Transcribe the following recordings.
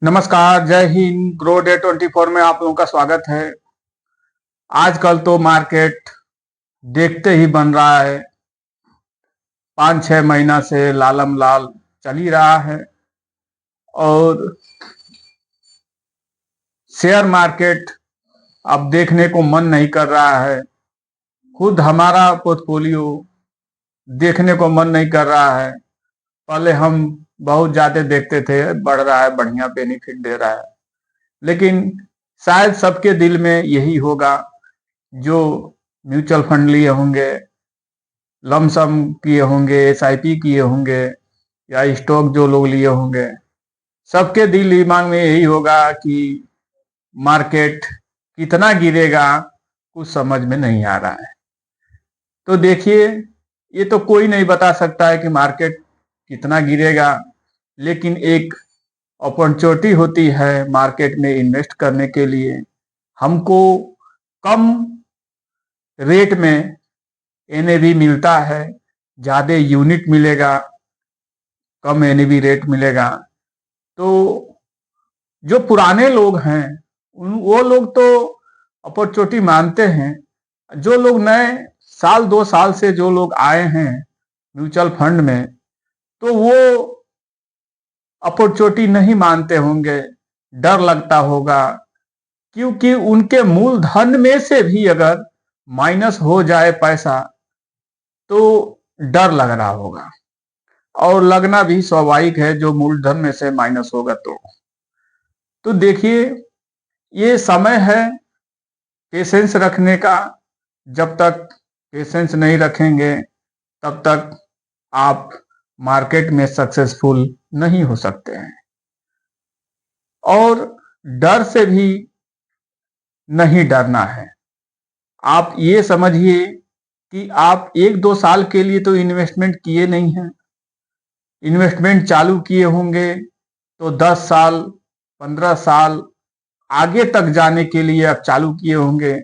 नमस्कार, जय Hind. Grow day 24 में आप लोगों का स्वागत है। आजकल तो मार्केट देखते ही बन रहा है, 5-6 महीना से लालम लाल चल ही रहा है और शेयर मार्केट अब देखने को मन नहीं कर रहा है। खुद हमारा पोर्टफोलियो देखने को मन नहीं कर रहा है। पहले हम बहुत ज्यादा देखते थे, बढ़ रहा है, बढ़िया बेनिफिट दे रहा है, लेकिन शायद सबके दिल में यही होगा जो म्यूचुअल फंड लिए होंगे, लमसम किए होंगे, एसआईपी किए होंगे या स्टॉक जो लोग लिए होंगे, सबके दिल दिमाग में यही होगा कि मार्केट कितना गिरेगा कुछ समझ में नहीं आ रहा है। तो देखिए, ये तो कोई नहीं बता सकता है कि मार्केट कितना गिरेगा, लेकिन एक अपॉर्चुनिटी होती है मार्केट में इन्वेस्ट करने के लिए। हमको कम रेट में एनएवी मिलता है, ज्यादा यूनिट मिलेगा, कम एनएवी रेट मिलेगा। तो जो पुराने लोग हैं वो लोग तो अपॉर्चुनिटी मानते हैं। जो लोग नए साल 2 साल से जो लोग आए हैं म्यूचुअल फंड में, तो वो अपॉर्चुनिटी नहीं मानते होंगे, डर लगता होगा, क्योंकि उनके मूलधन में से भी अगर माइनस हो जाए पैसा तो डर लग रहा होगा, और लगना भी स्वाभाविक है जो मूलधन में से माइनस होगा। तो देखिए, ये समय है पेशेंस रखने का। जब तक पेशेंस नहीं रखेंगे तब तक आप मार्केट में सक्सेसफुल नहीं हो सकते हैं। और डर से भी नहीं डरना है। आप ये समझिए कि आप 1-2 साल के लिए तो इन्वेस्टमेंट किए नहीं हैं। इन्वेस्टमेंट चालू किए होंगे तो 10 साल 15 साल आगे तक जाने के लिए आप चालू किए होंगे।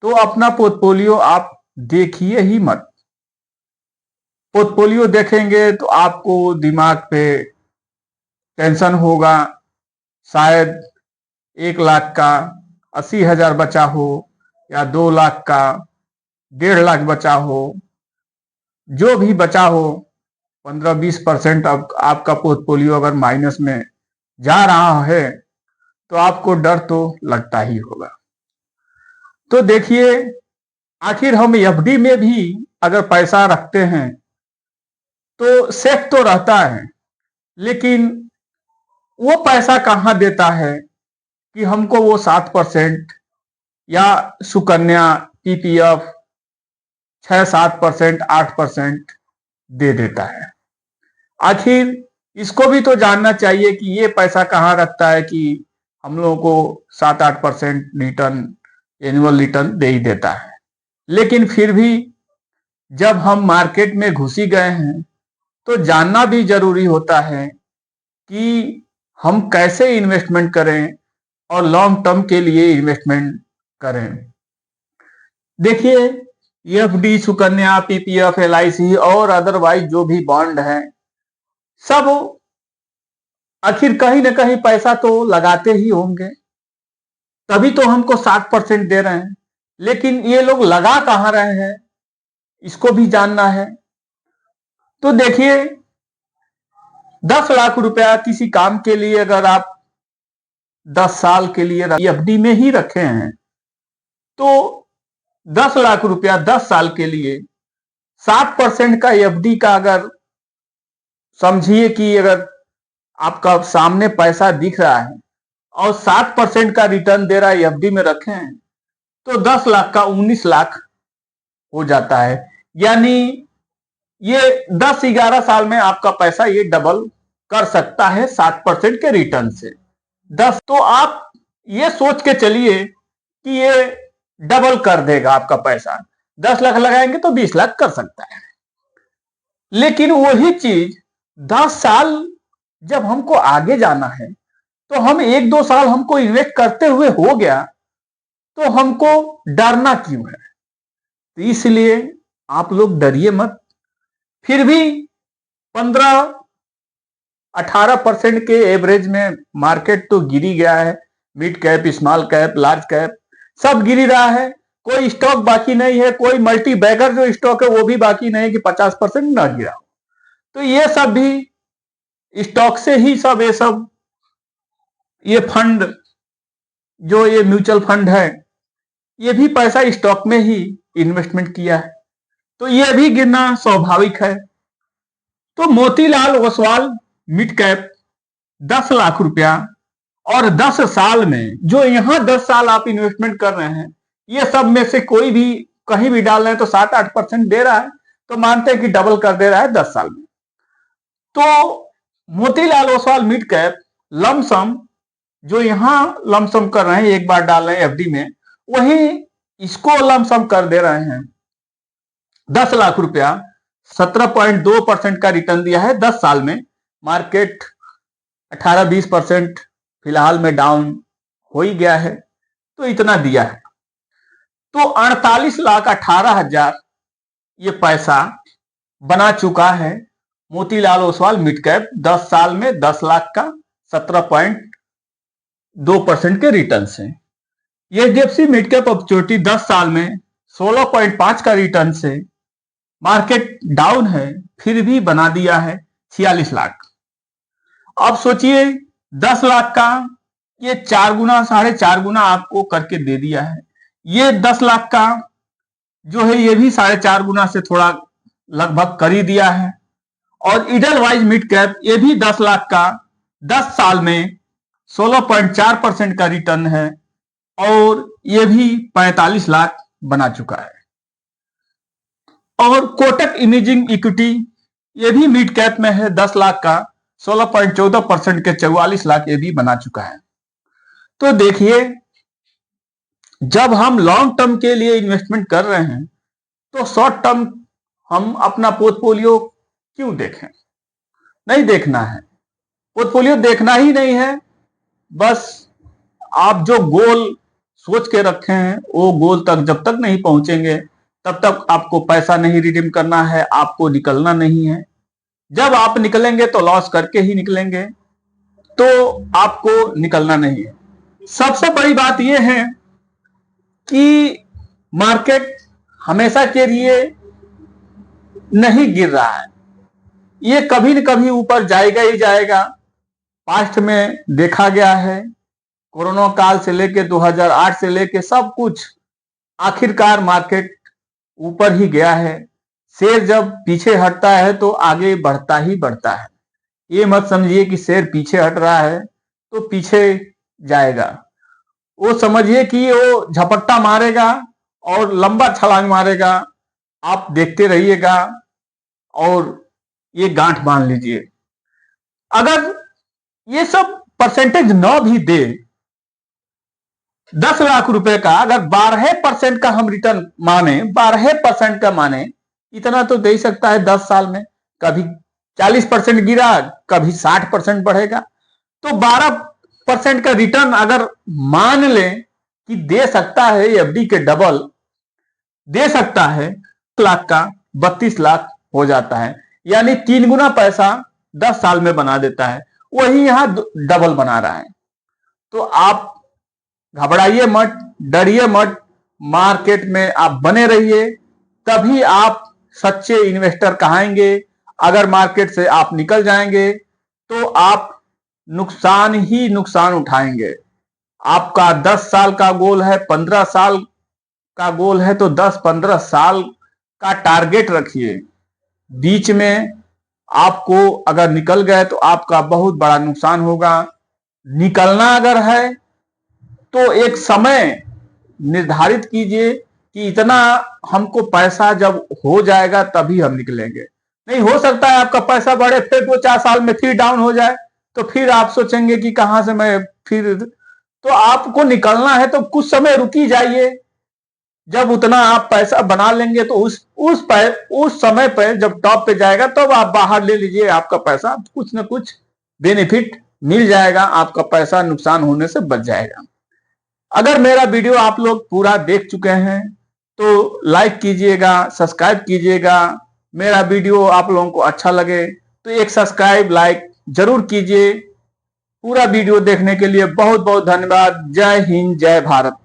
तो अपना पोर्टफोलियो आप देखिए ही मत। पोर्टफोलियो देखेंगे तो आपको दिमाग पे टेंशन होगा। शायद 1 लाख का 80,000 बचा हो या 2 लाख का 1.5 लाख बचा हो, जो भी बचा हो, 15-20% आपका पोर्टफोलियो अगर माइनस में जा रहा है तो आपको डर तो लगता ही होगा। तो देखिए, आखिर हम एफडी में भी अगर पैसा रखते हैं तो सेफ तो रहता है, लेकिन वो पैसा कहां देता है कि हमको वो 7% या सुकन्या पीपीएफ 6-7%, 8% दे देता है। आखिर इसको भी तो जानना चाहिए कि ये पैसा कहां रखता है कि हम लोगों को 7-8% रिटर्न, एनुअल रिटर्न दे ही देता है। लेकिन फिर भी जब हम मार्केट में घुसी गए हैं तो जानना भी जरूरी होता है कि हम कैसे इन्वेस्टमेंट करें और लॉन्ग टर्म के लिए इन्वेस्टमेंट करें। देखिए, एफडी, सुकन्या, पीपीएफ, एलआईसी और अदरवाइज जो भी बॉन्ड है, सब आखिर कहीं ना कहीं पैसा तो लगाते ही होंगे, तभी तो हमको 7% दे रहे हैं। लेकिन ये लोग लगा कहां रहे हैं, इसको भी जानना है। तो देखिए, 10 लाख रुपया किसी काम के लिए अगर आप 10 साल के लिए एफडी में ही रखे हैं, तो 10 लाख रुपया 10 साल के लिए 7% का एफडी का अगर समझिए कि अगर आपका सामने पैसा दिख रहा है और 7% का रिटर्न दे रहा है, एफडी में रखे हैं, तो 10 लाख का 19 लाख हो जाता है। यानी ये 10-11 साल में आपका पैसा ये डबल कर सकता है 7% के रिटर्न से। 10 तो आप ये सोच के चलिए कि ये डबल कर देगा आपका पैसा। 10 लाख लगाएंगे तो 20 लाख कर सकता है। लेकिन वही चीज 10 साल जब हमको आगे जाना है, तो हम 1-2 साल हमको इन्वेस्ट करते हुए हो गया, तो हमको डरना क्यों है? तो इसलिए आप लोग डरिए मत। फिर भी 15 18% के एवरेज में मार्केट तो गिरी गया है। Mid cap, small cap, large cap सब गिर रहा है। कोई स्टॉक बाकी नहीं है, कोई मल्टी बैगर जो स्टॉक है वो भी बाकी नहीं कि 50% ना गिरा। तो ये सब भी स्टॉक से ही सब ये फंड जो ये म्यूचुअल फंड है ये भी पैसा स्टॉक में ही इन्वेस्टमेंट किया है, तो ये भी गिरना स्वाभाविक है। तो मोतीलाल ओसवाल मिड कैप 10 लाख रुपया और 10 साल में, जो यहां 10 साल आप इन्वेस्टमेंट कर रहे हैं, ये सब में से कोई भी कहीं भी डाल रहे हैं तो 7-8% दे रहा है, तो मानते हैं कि डबल कर दे रहा है 10 साल में। तो Motilal Oswal mid cap lump sum जो यहां लमसम कर रहे हैं, एक बार डाल रहे हैं एफडी में, वही इसको लमसम कर दे रहे हैं 10 लाख रुपया। 17.2% का रिटर्न दिया है 10 साल में। मार्केट 18-20% फिलहाल में डाउन हो ही गया है, तो इतना दिया है। तो 48,18,000 ये पैसा बना चुका है मोतीलाल ओसवाल मिड कैप 10 साल में 10 लाख का 17.2% के रिटर्न से। एचडीएफसी मिड कैप अपॉर्चुनिटी 10 साल में 16.5 का रिटर्न से, मार्केट डाउन है फिर भी बना दिया है 46 लाख। अब सोचिए 10 लाख का ये 4 गुना 4.5 गुना आपको करके दे दिया है। ये 10 लाख का जो है ये भी 4.5 गुना से थोड़ा लगभग कर ही दिया है। और ईडल वाइज मिड कैप ये भी 10 लाख का 10 साल में 16.4% का रिटर्न है और ये भी 45 लाख बना चुका है। और कोटक इमेजिंग इक्विटी ये भी मिड कैप में है 10 लाख का 16.14% के 44 लाख ये भी बना चुका है। तो देखिए जब हम लॉन्ग टर्म के लिए इन्वेस्टमेंट कर रहे हैं तो शॉर्ट टर्म हम अपना पोर्टफोलियो क्यों देखें? नहीं देखना है, पोर्टफोलियो देखना ही नहीं है। बस आप जो गोल सोच के रखे हैं वो गोल तक जब तक नहीं पहुंचेंगे तब तक आपको पैसा नहीं रिडीम करना है, आपको निकलना नहीं है। जब आप निकलेंगे तो लॉस करके ही निकलेंगे, तो आपको निकलना नहीं है। सबसे बड़ी बात यह है कि मार्केट हमेशा के लिए नहीं गिर रहा है, ये कभी न कभी ऊपर जाएगा ही जाएगा। पास्ट में देखा गया है, कोरोना काल से लेके 2008 से लेके सब कुछ आखिरकार मार्केट ऊपर ही गया है। शेर जब पीछे हटता है तो आगे बढ़ता ही बढ़ता है। ये मत समझिए कि शेर पीछे हट रहा है तो पीछे जाएगा। वो समझिए कि वो झपट्टा मारेगा और लंबा छलांग मारेगा, आप देखते रहिएगा और ये गांठ बांध लीजिए। अगर ये सब परसेंटेज न भी दे, 10 लाख रुपए का अगर 12% का हम रिटर्न माने, 12% का माने, इतना तो दे ही सकता है 10 साल में। कभी 40% गिरा, कभी 60% बढ़ेगा, तो 12% का रिटर्न अगर मान लें कि दे सकता है, एफडी के डबल दे सकता है, लाख का 32 लाख हो जाता है, यानी 3 गुना पैसा 10 साल में बना देता है। वही यहां डबल बना रहा है। तो आप घबराइए मत, डरिए मत, मार्केट में आप बने रहिए, तभी आप सच्चे इन्वेस्टर कहाएंगे। अगर मार्केट से आप निकल जाएंगे तो आप नुकसान ही नुकसान उठाएंगे। आपका 10 साल का गोल है, 15 साल का गोल है, तो 10-15 साल का टारगेट रखिए। बीच में आपको अगर निकल गए तो आपका बहुत बड़ा नुकसान होगा। निकलना अगर है तो एक समय निर्धारित कीजिए कि इतना हमको पैसा जब हो जाएगा तभी हम निकलेंगे। नहीं हो सकता है आपका पैसा बढ़े फिर 2-4 साल में फिर डाउन हो जाए, तो फिर आप सोचेंगे कि कहां से मैं फिर, तो आपको निकलना है तो कुछ समय रुकी जाइए। जब उतना आप पैसा बना लेंगे तो उस समय पर जब टॉप पे जाएगा तब आप बाहर ले लीजिए, आपका पैसा कुछ न कुछ बेनिफिट मिल जाएगा, आपका पैसा नुकसान होने से बच जाएगा। अगर मेरा वीडियो आप लोग पूरा देख चुके हैं तो लाइक कीजिएगा, सब्सक्राइब कीजिएगा। मेरा वीडियो आप लोगों को अच्छा लगे तो एक सब्सक्राइब, लाइक जरूर कीजिए। पूरा वीडियो देखने के लिए बहुत बहुत धन्यवाद। जय हिंद, जय भारत।